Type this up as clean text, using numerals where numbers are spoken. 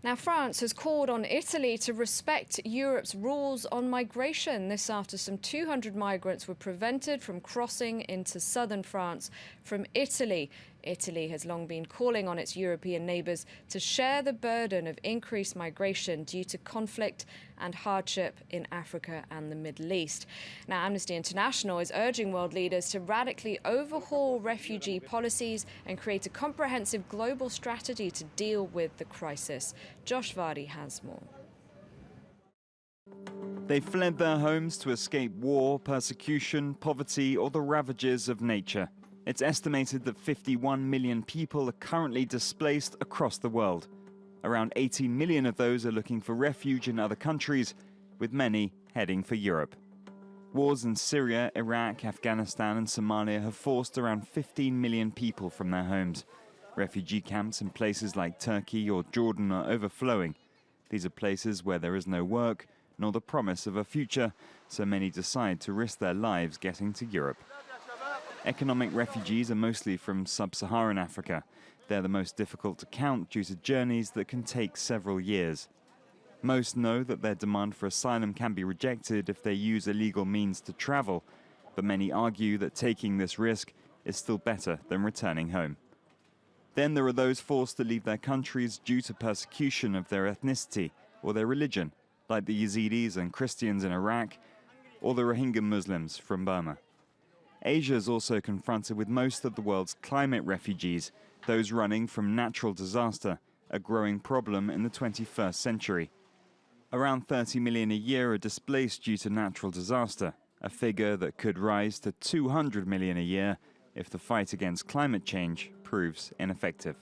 Now, France has called on Italy to respect Europe's rules on migration. This after some 200 migrants were prevented from crossing into southern France from Italy. Italy has long been calling on its European neighbours to share the burden of increased migration due to conflict and hardship in Africa and the Middle East. Now, Amnesty International is urging world leaders to radically overhaul refugee policies and create a comprehensive global strategy to deal with the crisis. Josh Vardy has more. They fled their homes to escape war, persecution, poverty, or the ravages of nature. It's estimated that 51 million people are currently displaced across the world. Around 18 million of those are looking for refuge in other countries, with many heading for Europe. Wars in Syria, Iraq, Afghanistan and Somalia have forced around 15 million people from their homes. Refugee camps in places like Turkey or Jordan are overflowing. These are places where there is no work, nor the promise of a future, so many decide to risk their lives getting to Europe. Economic refugees are mostly from sub-Saharan Africa. They're the most difficult to count due to journeys that can take several years. Most know that their demand for asylum can be rejected if they use illegal means to travel, but many argue that taking this risk is still better than returning home. Then there are those forced to leave their countries due to persecution of their ethnicity or their religion, like the Yazidis and Christians in Iraq, or the Rohingya Muslims from Burma. Asia is also confronted with most of the world's climate refugees, those running from natural disaster, a growing problem in the 21st century. Around 30 million a year are displaced due to natural disaster, a figure that could rise to 200 million a year if the fight against climate change proves ineffective.